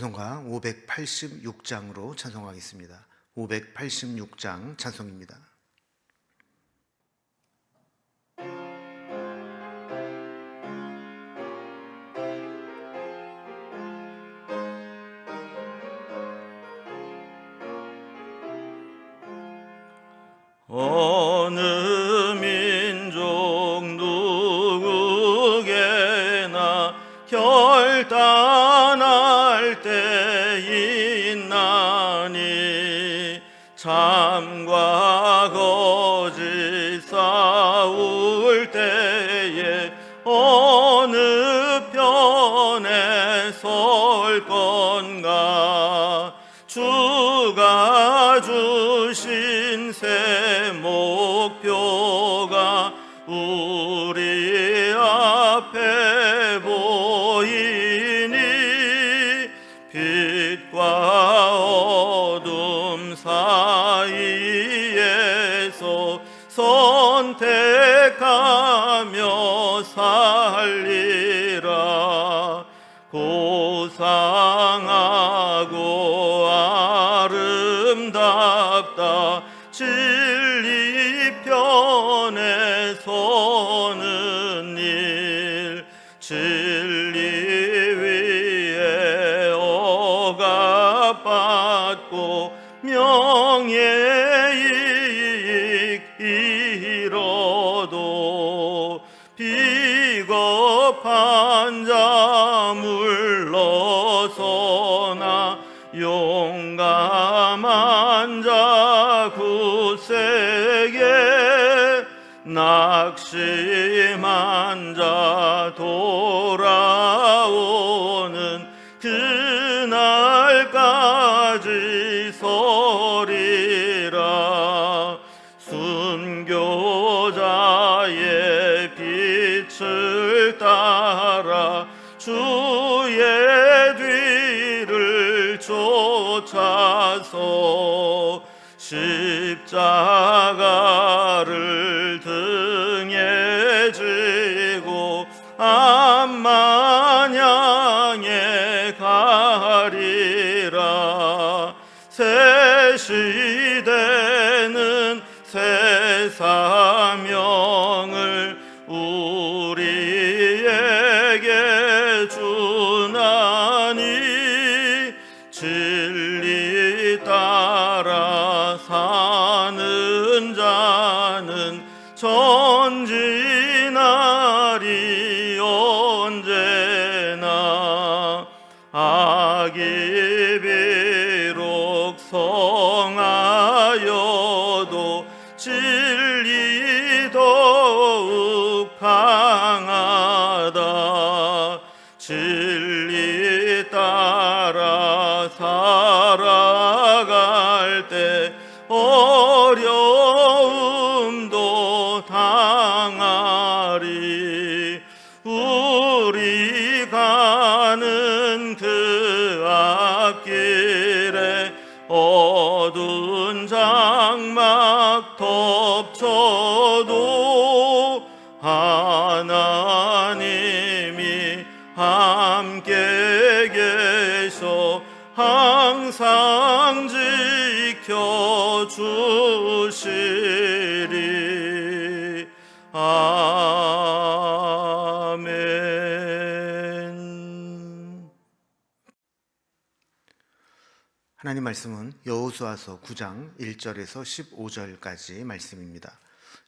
찬송가 586장으로 찬송하겠습니다. 586장 찬송입니다. 어느 민족 누구게나 결단할 때 있나니 참과 거짓 싸울 때에 어느 편에 설 건가. 주가 주신 새 목표가 우리 앞에 보이니 빛과 어둠 사이에서 선택하며 살리라. 고상하고 아름답다 진리 편에 서는 일. 진리 위에 억압받고 명예이익 잃어도 비겁한 자 물러서나 용감한 자 굳세게 낙심한 자 돌아오는 그날까지 서리라. 순교자의 빛을 따라 주의 뒤를 쫓아서 십자가를 등에 지고 암만향에 가리라. 새 시대는 새 사명을 우리에게 주나니 진리 따라 사는 자는 전진하리 언제나. 악이 비록 성하여도 진리 더욱 강하다. 진리 따라 살아갈 때 어려움도 당하리. 우리 가는 그 앞길에 어두운 장막 덮쳐도 하나님이 함께 계셔 항상 지켜주시리. 아멘. 하나님 말씀은 여호수아서 9장 1절에서 15절까지 말씀입니다.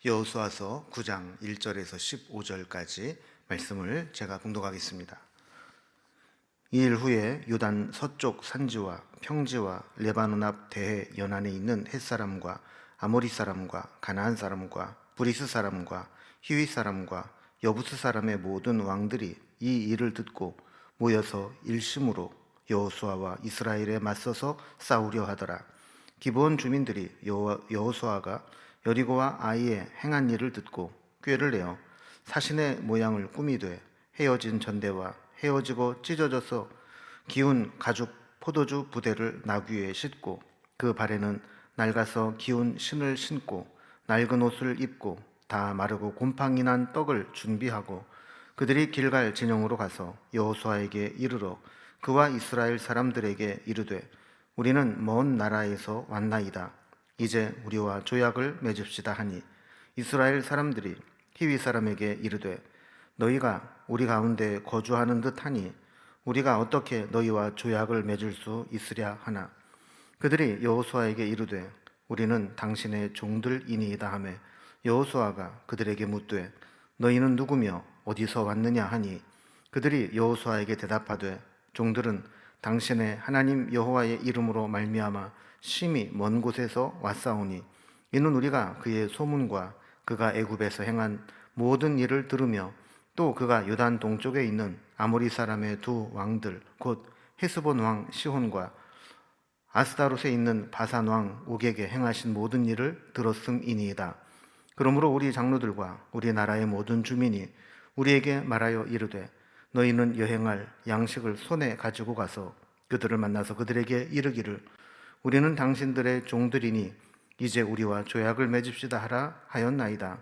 여호수아서 9장 1절에서 15절까지 말씀을 제가 봉독하겠습니다. 이 일 후에 요단 서쪽 산지와 평지와 레바논 앞 대해 연안에 있는 헷사람과 아모리 사람과 가나안 사람과 브리스 사람과 히위 사람과 여부스 사람의 모든 왕들이 이 일을 듣고 모여서 일심으로 여호수아와 이스라엘에 맞서서 싸우려 하더라. 기브온 주민들이 여호수아가 여리고와 아이에 행한 일을 듣고 꾀를 내어 사신의 모양을 꾸미되 헤어진 전대와 헤어지고 찢어져서 기운 가죽 포도주 부대를 나귀에 싣고 그 발에는 낡아서 기운 신을 신고 낡은 옷을 입고 다 마르고 곰팡이 난 떡을 준비하고 그들이 길갈 진영으로 가서 여호수아에게 이르러 그와 이스라엘 사람들에게 이르되 우리는 먼 나라에서 왔나이다. 이제 우리와 조약을 맺읍시다 하니 이스라엘 사람들이 히위 사람에게 이르되 너희가 우리 가운데 거주하는 듯하니 우리가 어떻게 너희와 조약을 맺을 수 있으랴 하나 그들이 여호수아에게 이르되 우리는 당신의 종들이니이다 하매 여호수아가 그들에게 묻되 너희는 누구며 어디서 왔느냐 하니 그들이 여호수아에게 대답하되 종들은 당신의 하나님 여호와의 이름으로 말미암아 심히 먼 곳에서 왔사오니 이는 우리가 그의 소문과 그가 애굽에서 행한 모든 일을 들으며 또 그가 요단 동쪽에 있는 아모리 사람의 두 왕들 곧 헤스본 왕 시혼과 아스다롯에 있는 바산 왕 옥에게 행하신 모든 일을 들었음이니이다. 그러므로 우리 장로들과 우리 나라의 모든 주민이 우리에게 말하여 이르되 너희는 여행할 양식을 손에 가지고 가서 그들을 만나서 그들에게 이르기를 우리는 당신들의 종들이니 이제 우리와 조약을 맺읍시다 하라 하였나이다.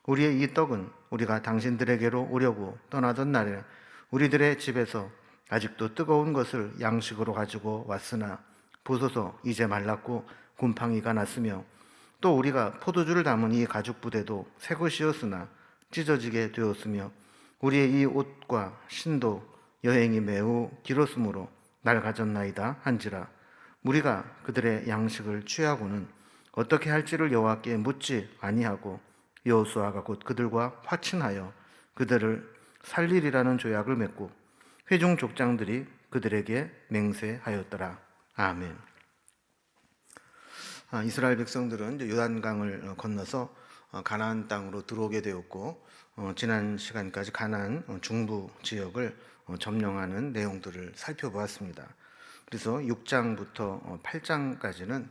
우리의 이 떡은 우리가 당신들에게로 오려고 떠나던 날에 우리들의 집에서 아직도 뜨거운 것을 양식으로 가지고 왔으나 보소서 이제 말랐고 곰팡이가 났으며 또 우리가 포도주를 담은 이 가죽 부대도 새 것이었으나 찢어지게 되었으며 우리의 이 옷과 신도 여행이 매우 길었으므로 낡아졌나이다 한지라 우리가 그들의 양식을 취하고는 어떻게 할지를 여호와께 묻지 아니하고 여호수아가 곧 그들과 화친하여 그들을 살리리라는 조약을 맺고 회중 족장들이 그들에게 맹세하였더라. 아멘. 이스라엘 백성들은 이제 요단강을 건너서 가나안 땅으로 들어오게 되었고 지난 시간까지 가나안 중부 지역을 점령하는 내용들을 살펴보았습니다. 그래서 6장부터 8장까지는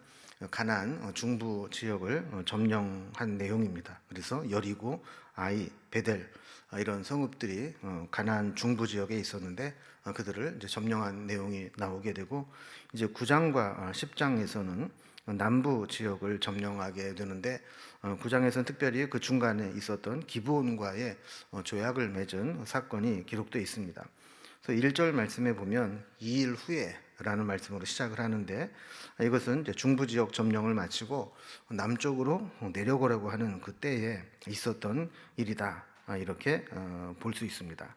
가나안 중부 지역을 점령한 내용입니다. 그래서 여리고, 아이, 베델 이런 성읍들이 가나안 중부 지역에 있었는데 그들을 이제 점령한 내용이 나오게 되고 이제 9장과 10장에서는 남부 지역을 점령하게 되는데 9장에서는 특별히 그 중간에 있었던 기브온과의 조약을 맺은 사건이 기록되어 있습니다. 그래서 1절 말씀에 보면 2일 후에라는 말씀으로 시작을 하는데 이것은 이제 중부 지역 점령을 마치고 남쪽으로 내려가려고 하는 그 때에 있었던 일이다. 이렇게 볼 수 있습니다.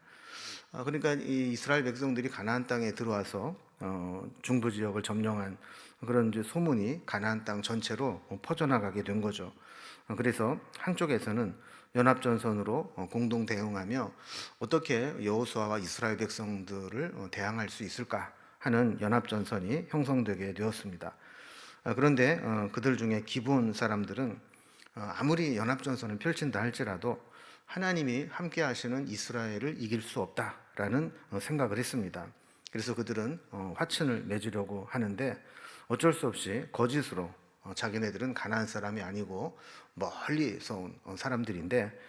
그러니까 이 이스라엘 백성들이 가나안 땅에 들어와서 중부 지역을 점령한 그런 이제 소문이 가나안 땅 전체로 퍼져나가게 된 거죠. 그래서 한쪽에서는 연합전선으로 공동 대응하며 어떻게 여호수아와 이스라엘 백성들을 대항할 수 있을까 하는 연합전선이 형성되게 되었습니다. 그런데 그들 중에 기브온 사람들은 아무리 연합전선을 펼친다 할지라도 하나님이 함께 하시는 이스라엘을 이길 수 없다라는 생각을 했습니다. 그래서 그들은 화친을 맺으려고 하는데 어쩔 수 없이 거짓으로 자기네들은 가나안 사람이 아니고 멀리서 온 사람들인데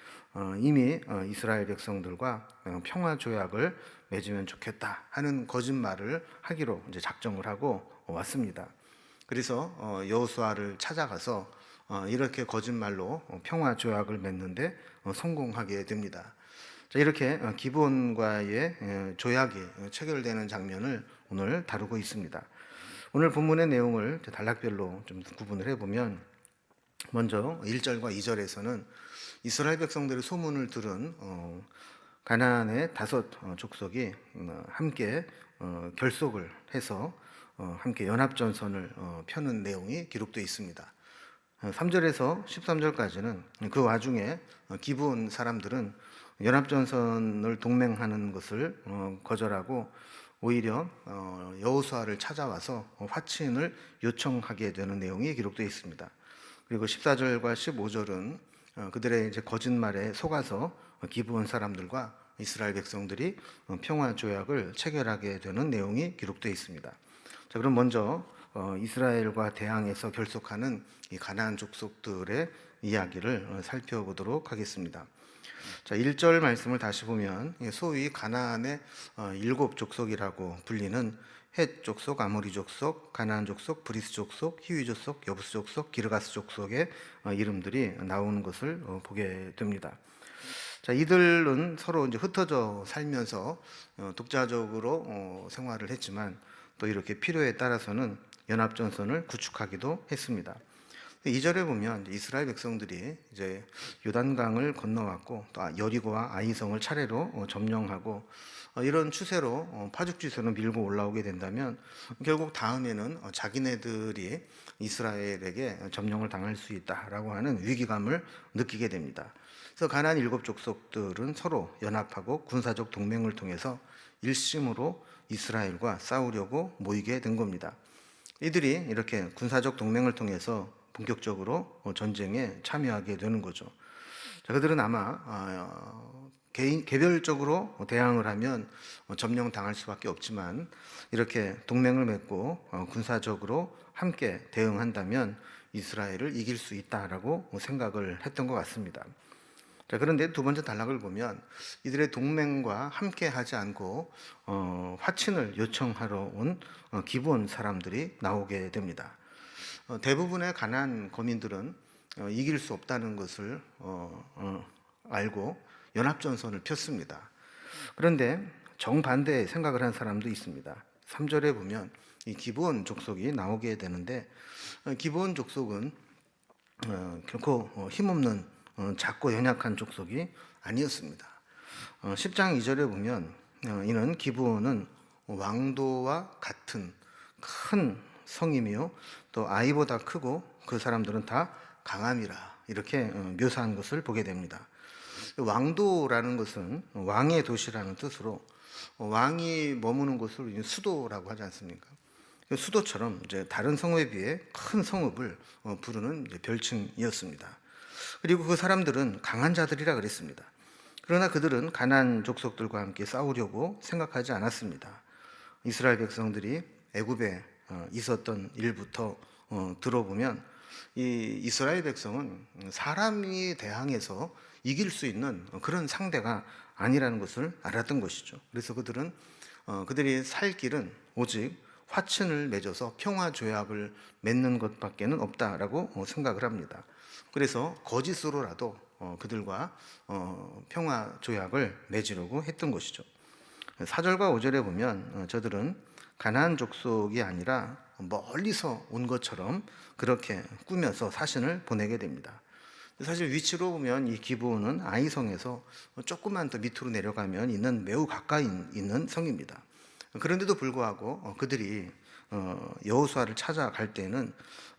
이미 이스라엘 백성들과 평화 조약을 맺으면 좋겠다 하는 거짓말을 하기로 이제 작정을 하고 왔습니다. 그래서 여호수아를 찾아가서 이렇게 거짓말로 평화 조약을 맺는데 성공하게 됩니다. 자, 이렇게 기브온과의 조약이 체결되는 장면을 오늘 다루고 있습니다. 오늘 본문의 내용을 단락별로 좀 구분을 해보면 먼저 1절과 2절에서는 이스라엘 백성들의 소문을 들은 가나안의 5 족속이 함께 결속을 해서 함께 연합전선을 펴는 내용이 기록되어 있습니다. 3절에서 13절까지는 그 와중에 기브온 사람들은 연합전선을 동맹하는 것을 거절하고 오히려 여호수아를 찾아와서 화친을 요청하게 되는 내용이 기록되어 있습니다. 그리고 14절과 15절은 그들의 이제 거짓말에 속아서 기브온 사람들과 이스라엘 백성들이 평화 조약을 체결하게 되는 내용이 기록되어 있습니다. 자, 그럼 먼저 이스라엘과 대항해서 결속하는 이 가나안 족속들의 이야기를 살펴보도록 하겠습니다. 자, 1절 말씀을 다시 보면 소위 가나안의 7 족속이라고 불리는 헷 족속, 아모리 족속, 가나안 족속, 브리스 족속, 히위 족속, 여부스 족속, 기르가스 족속의 이름들이 나오는 것을 보게 됩니다. 자, 이들은 서로 이제 흩어져 살면서 독자적으로 생활을 했지만 또 이렇게 필요에 따라서는 연합전선을 구축하기도 했습니다. 2절에 보면 이스라엘 백성들이 이제 요단강을 건너왔고 또 여리고와 아이성을 차례로 점령하고 이런 추세로 파죽지세로 밀고 올라오게 된다면 결국 다음에는 자기네들이 이스라엘에게 점령을 당할 수 있다라고 하는 위기감을 느끼게 됩니다. 그래서 가나안 7족속들은 서로 연합하고 군사적 동맹을 통해서 일심으로 이스라엘과 싸우려고 모이게 된 겁니다. 이들이 이렇게 군사적 동맹을 통해서 본격적으로 전쟁에 참여하게 되는 거죠. 자, 그들은 아마 개별적으로 대항을 하면 점령 당할 수밖에 없지만 이렇게 동맹을 맺고 군사적으로 함께 대응한다면 이스라엘을 이길 수 있다라고 생각을 했던 것 같습니다. 자, 그런데 두 번째 단락을 보면 이들의 동맹과 함께 하지 않고 화친을 요청하러 온 기브온 사람들이 나오게 됩니다. 대부분의 가나안 거민들은 이길 수 없다는 것을 알고 연합전선을 폈습니다. 그런데 정반대의 생각을 한 사람도 있습니다. 3절에 보면 이 기브온 족속이 나오게 되는데 기브온 족속은 결코 힘없는 작고 연약한 족속이 아니었습니다. 10장 2절에 보면 이는 기브온은 왕도와 같은 큰 성이며 또 아이보다 크고 그 사람들은 다 강함이라 이렇게 묘사한 것을 보게 됩니다. 왕도라는 것은 왕의 도시라는 뜻으로 왕이 머무는 곳을 수도라고 하지 않습니까? 수도처럼 이제 다른 성읍에 비해 큰 성읍을 부르는 별칭이었습니다. 그리고 그 사람들은 강한 자들이라 그랬습니다. 그러나 그들은 가나안 족속들과 함께 싸우려고 생각하지 않았습니다. 이스라엘 백성들이 애굽에 있었던 일부터 들어보면 이 이스라엘 백성은 사람이 대항해서 이길 수 있는 그런 상대가 아니라는 것을 알았던 것이죠. 그래서 그들은 그들이 살 길은 오직 화친을 맺어서 평화 조약을 맺는 것밖에는 없다라고 생각을 합니다. 그래서 거짓으로라도 그들과 평화 조약을 맺으려고 했던 것이죠. 4절과 5절에 보면 저들은 가나안 족속이 아니라 멀리서 온 것처럼 그렇게 꾸며서 사신을 보내게 됩니다. 사실 위치로 보면 이 기브온은 아이성에서 조금만 더 밑으로 내려가면 있는 매우 가까이 있는 성입니다. 그런데도 불구하고 그들이 여호수아를 찾아갈 때는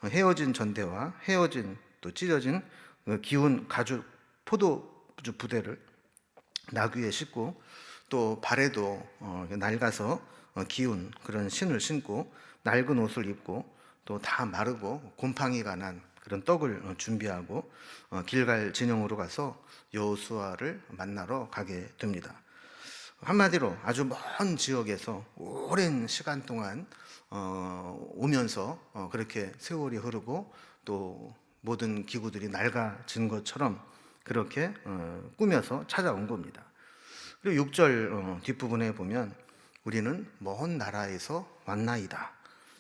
헤어진 전대와 헤어진 또 찢어진 기운 가죽 포도주 부대를 나귀에 싣고 또 발에도 낡아서 기운 그런 신을 신고 낡은 옷을 입고 또 다 마르고 곰팡이가 난 그런 떡을 준비하고 길갈 진영으로 가서 여호수아를 만나러 가게 됩니다. 한마디로 아주 먼 지역에서 오랜 시간 동안 오면서 그렇게 세월이 흐르고 또 모든 기구들이 낡아진 것처럼 그렇게 꾸며서 찾아온 겁니다. 그리고 6절 뒷부분에 보면 우리는 먼 나라에서 왔나이다.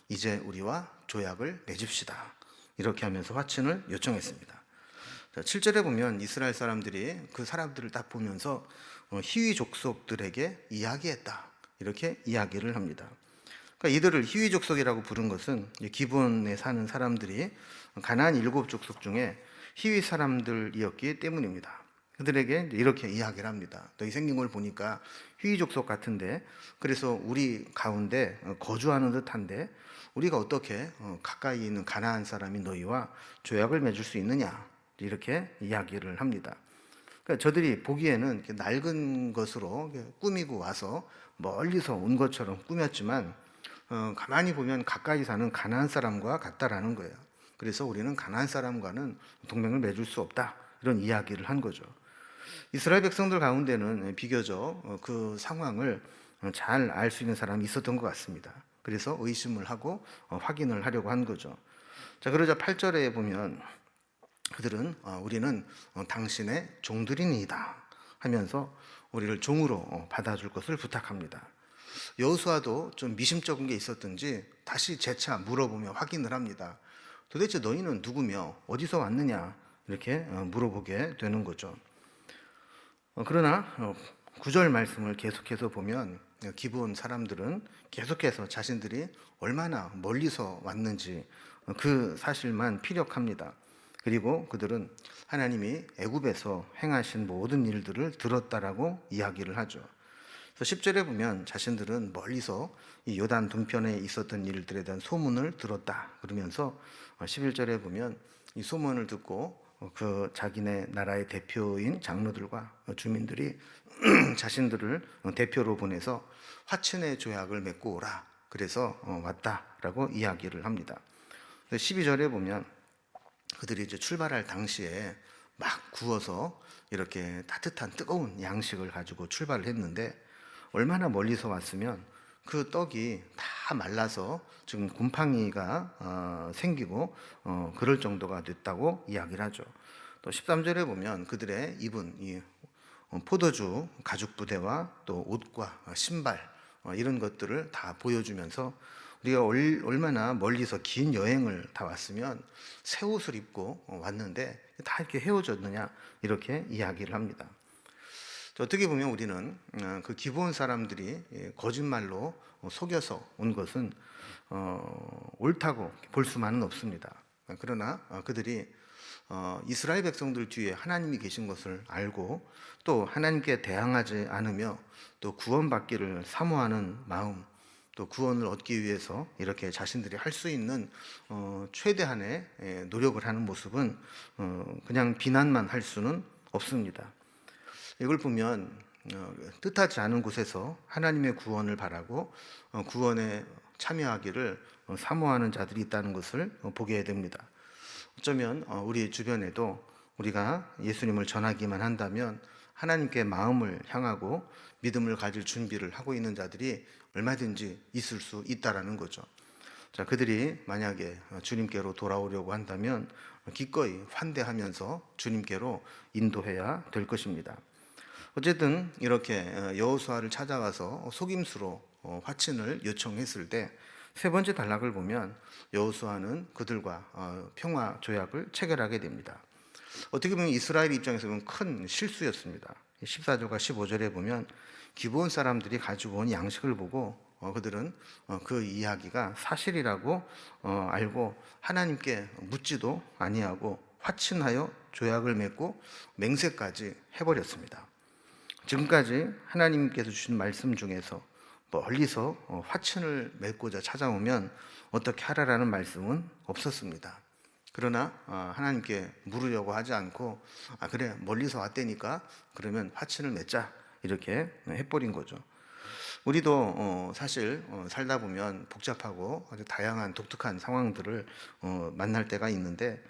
이제 우리와 조약을 맺읍시다. 이렇게 하면서 화친을 요청했습니다. 7절에 보면 이스라엘 사람들이 그 사람들을 딱 보면서 히위 족속들에게 이야기했다. 이렇게 이야기를 합니다. 그러니까 이들을 히위 족속이라고 부른 것은 기브온에 사는 사람들이 가나안 7족속 중에 히위 사람들이었기 때문입니다. 그들에게 이렇게 이야기를 합니다. 너희 생긴 걸 보니까 히위 족속 같은데 그래서 우리 가운데 거주하는 듯한데 우리가 어떻게 가까이 있는 가나안 사람이 너희와 조약을 맺을 수 있느냐 이렇게 이야기를 합니다. 그러니까 저들이 보기에는 이렇게 낡은 것으로 꾸미고 와서 멀리서 온 것처럼 꾸몄지만 가만히 보면 가까이 사는 가나안 사람과 같다라는 거예요. 그래서 우리는 가나안 사람과는 동맹을 맺을 수 없다 이런 이야기를 한 거죠. 이스라엘 백성들 가운데는 비교적 그 상황을 잘 알 수 있는 사람이 있었던 것 같습니다. 그래서 의심을 하고 확인을 하려고 한 거죠. 자, 그러자 8절에 보면 그들은 우리는 당신의 종들이니이다 하면서 우리를 종으로 받아줄 것을 부탁합니다. 여호수아도 좀 미심쩍은 게 있었든지 다시 재차 물어보며 확인을 합니다. 도대체 너희는 누구며 어디서 왔느냐 이렇게 물어보게 되는 거죠. 그러나 9절 말씀을 계속해서 보면 기브온 사람들은 계속해서 자신들이 얼마나 멀리서 왔는지 그 사실만 피력합니다. 그리고 그들은 하나님이 애굽에서 행하신 모든 일들을 들었다라고 이야기를 하죠. 그래서 10절에 보면 자신들은 멀리서 이 요단 동편에 있었던 일들에 대한 소문을 들었다 그러면서 11절에 보면 이 소문을 듣고 그 자기네 나라의 대표인 장로들과 주민들이 자신들을 대표로 보내서 화친의 조약을 맺고 오라 그래서 왔다라고 이야기를 합니다. 12절에 보면 그들이 이제 출발할 당시에 막 구워서 이렇게 따뜻한 뜨거운 양식을 가지고 출발을 했는데 얼마나 멀리서 왔으면 그 떡이 다 말라서 지금 곰팡이가 생기고 그럴 정도가 됐다고 이야기를 하죠. 또 13절에 보면 그들의 입은 이 포도주 가죽 부대와 또 옷과 신발 이런 것들을 다 보여주면서 우리가 얼마나 멀리서 긴 여행을 다 왔으면 새 옷을 입고 왔는데 다 이렇게 헤어졌느냐 이렇게 이야기를 합니다. 어떻게 보면 우리는 그 기브온 사람들이 거짓말로 속여서 온 것은 옳다고 볼 수만은 없습니다. 그러나 그들이 이스라엘 백성들 뒤에 하나님이 계신 것을 알고 또 하나님께 대항하지 않으며 또 구원받기를 사모하는 마음 또 구원을 얻기 위해서 이렇게 자신들이 할 수 있는 최대한의 노력을 하는 모습은 그냥 비난만 할 수는 없습니다. 이걸 보면 뜻하지 않은 곳에서 하나님의 구원을 바라고 구원에 참여하기를 사모하는 자들이 있다는 것을 보게 됩니다. 어쩌면 우리 주변에도 우리가 예수님을 전하기만 한다면 하나님께 마음을 향하고 믿음을 가질 준비를 하고 있는 자들이 얼마든지 있을 수 있다라는 거죠. 자, 그들이 만약에 주님께로 돌아오려고 한다면 기꺼이 환대하면서 주님께로 인도해야 될 것입니다. 어쨌든 이렇게 여호수아를 찾아가서 속임수로 화친을 요청했을 때 세 번째 단락을 보면 여호수아는 그들과 평화 조약을 체결하게 됩니다. 어떻게 보면 이스라엘 입장에서 보면 큰 실수였습니다. 14절과 15절에 보면 기브온 사람들이 가지고 온 양식을 보고 그들은 그 이야기가 사실이라고 알고 하나님께 묻지도 아니하고 화친하여 조약을 맺고 맹세까지 해버렸습니다. 지금까지 하나님께서 주신 말씀 중에서 멀리서 화친을 맺고자 찾아오면 어떻게 하라라는 말씀은 없었습니다. 그러나 하나님께 물으려고 하지 않고 그래 멀리서 왔다니까 그러면 화친을 맺자 이렇게 해버린 거죠. 우리도 사실 살다 보면 복잡하고 아주 다양한 독특한 상황들을 만날 때가 있는데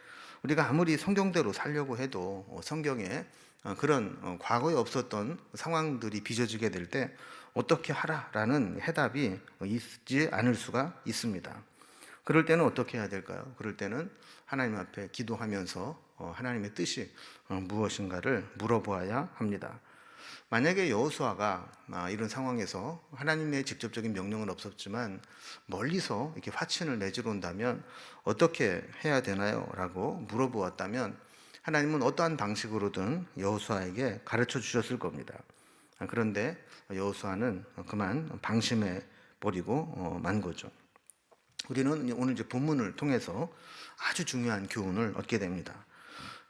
우리가 아무리 성경대로 살려고 해도 성경에 그런 과거에 없었던 상황들이 빚어지게 될 때 어떻게 하라라는 해답이 있지 않을 수가 있습니다. 그럴 때는 어떻게 해야 될까요? 그럴 때는 하나님 앞에 기도하면서 하나님의 뜻이 무엇인가를 물어보아야 합니다. 만약에 여호수아가 이런 상황에서 하나님의 직접적인 명령은 없었지만 멀리서 이렇게 화친을 맺으러 온다면 어떻게 해야 되나요? 라고 물어보았다면 하나님은 어떠한 방식으로든 여호수아에게 가르쳐 주셨을 겁니다. 그런데 여호수아는 그만 방심해 버리고 만 거죠. 우리는 오늘 이제 본문을 통해서 아주 중요한 교훈을 얻게 됩니다.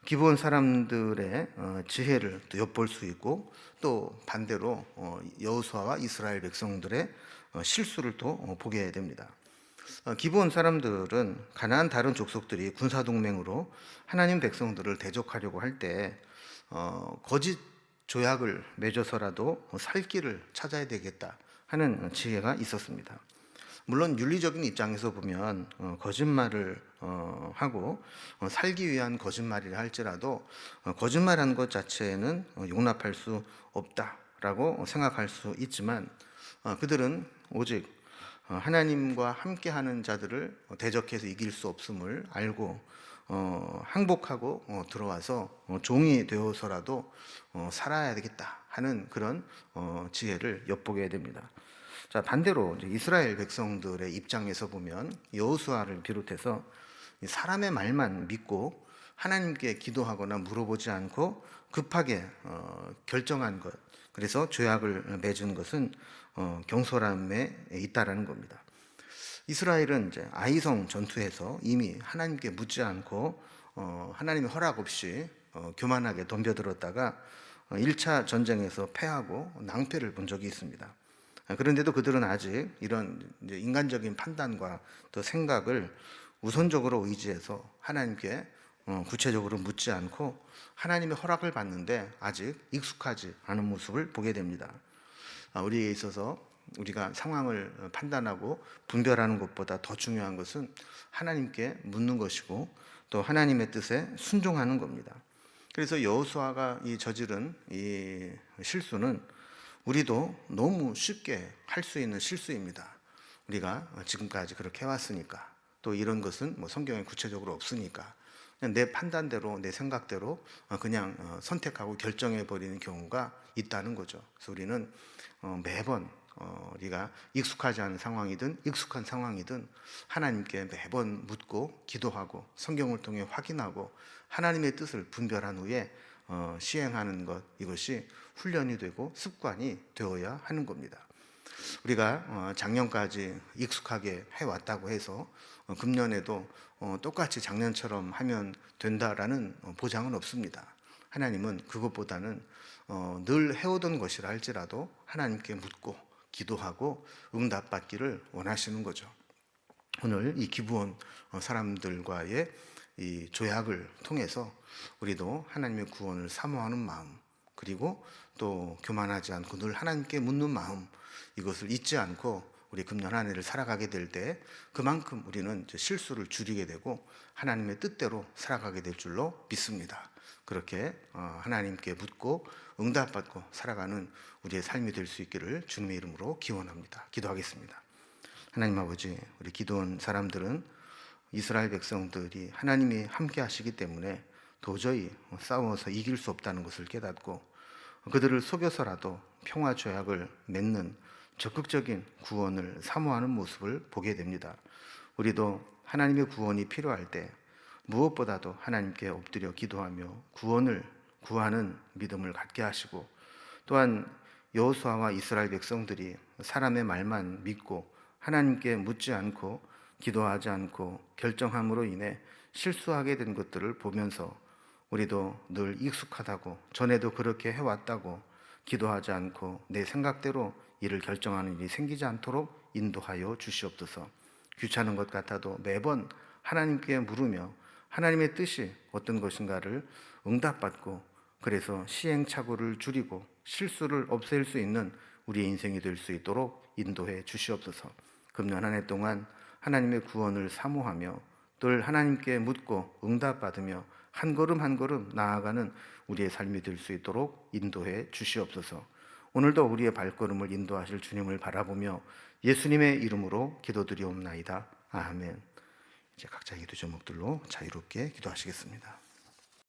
기브온 사람들의 지혜를 또 엿볼 수 있고 또 반대로 여호수아와 이스라엘 백성들의 실수를 또 보게 됩니다. 기브온 사람들은 가나안 다른 족속들이 군사 동맹으로 하나님 백성들을 대적하려고 할 때 거짓 조약을 맺어서라도 살 길을 찾아야 되겠다 하는 지혜가 있었습니다. 물론 윤리적인 입장에서 보면 거짓말을 하고 살기 위한 거짓말이라 할지라도 거짓말하는 것 자체는 용납할 수 없다라고 생각할 수 있지만 그들은 오직 하나님과 함께하는 자들을 대적해서 이길 수 없음을 알고 항복하고 들어와서 종이 되어서라도 살아야 되겠다 하는 그런 지혜를 엿보게 됩니다. 자, 반대로 이스라엘 백성들의 입장에서 보면 여호수아를 비롯해서 사람의 말만 믿고 하나님께 기도하거나 물어보지 않고 급하게 결정한 것, 그래서 죄악을 맺은 것은 경솔함에 있다라는 겁니다. 이스라엘은 이제 아이성 전투에서 이미 하나님께 묻지 않고 하나님의 허락 없이 교만하게 덤벼들었다가 1차 전쟁에서 패하고 낭패를 본 적이 있습니다. 그런데도 그들은 아직 이런 이제 인간적인 판단과 또 생각을 우선적으로 의지해서 하나님께 구체적으로 묻지 않고 하나님의 허락을 받는데 아직 익숙하지 않은 모습을 보게 됩니다. 우리에 있어서 우리가 상황을 판단하고 분별하는 것보다 더 중요한 것은 하나님께 묻는 것이고 또 하나님의 뜻에 순종하는 겁니다. 그래서 여호수아가 이 저지른 이 실수는 우리도 너무 쉽게 할 수 있는 실수입니다. 우리가 지금까지 그렇게 해왔으니까, 또 이런 것은 뭐 성경에 구체적으로 없으니까 그냥 내 판단대로 내 생각대로 그냥 선택하고 결정해 버리는 경우가 있다는 거죠. 그래서 우리는 매번 우리가 익숙하지 않은 상황이든 익숙한 상황이든 하나님께 매번 묻고 기도하고 성경을 통해 확인하고 하나님의 뜻을 분별한 후에 시행하는 것, 이것이 훈련이 되고 습관이 되어야 하는 겁니다. 우리가 작년까지 익숙하게 해왔다고 해서 금년에도 똑같이 작년처럼 하면 된다라는 보장은 없습니다. 하나님은 그것보다는 늘 해오던 것이라 할지라도 하나님께 묻고 기도하고 응답받기를 원하시는 거죠. 오늘 이 기브온 사람들과의 이 조약을 통해서 우리도 하나님의 구원을 사모하는 마음, 그리고 또 교만하지 않고 늘 하나님께 묻는 마음, 이것을 잊지 않고 우리 금년 한 해를 살아가게 될 때 그만큼 우리는 실수를 줄이게 되고 하나님의 뜻대로 살아가게 될 줄로 믿습니다. 그렇게 하나님께 묻고 응답받고 살아가는 우리의 삶이 될 수 있기를 주님의 이름으로 기원합니다. 기도하겠습니다. 하나님 아버지, 우리 기도한 사람들은 이스라엘 백성들이 하나님이 함께 하시기 때문에 도저히 싸워서 이길 수 없다는 것을 깨닫고 그들을 속여서라도 평화 조약을 맺는 적극적인 구원을 사모하는 모습을 보게 됩니다. 우리도 하나님의 구원이 필요할 때 무엇보다도 하나님께 엎드려 기도하며 구원을 구하는 믿음을 갖게 하시고, 또한 여호수아와 이스라엘 백성들이 사람의 말만 믿고 하나님께 묻지 않고 기도하지 않고 결정함으로 인해 실수하게 된 것들을 보면서 우리도 늘 익숙하다고, 전에도 그렇게 해왔다고, 기도하지 않고 내 생각대로 일을 결정하는 일이 생기지 않도록 인도하여 주시옵소서. 귀찮은 것 같아도 매번 하나님께 물으며 하나님의 뜻이 어떤 것인가를 응답받고, 그래서 시행착오를 줄이고 실수를 없앨 수 있는 우리의 인생이 될 수 있도록 인도해 주시옵소서. 금년 한 해 동안 하나님의 구원을 사모하며 늘 하나님께 묻고 응답받으며 한 걸음 한 걸음 나아가는 우리의 삶이 될 수 있도록 인도해 주시옵소서. 오늘도 우리의 발걸음을 인도하실 주님을 바라보며 예수님의 이름으로 기도드리옵나이다. 아멘. 이제 각자 기도 제목들로 자유롭게 기도하시겠습니다.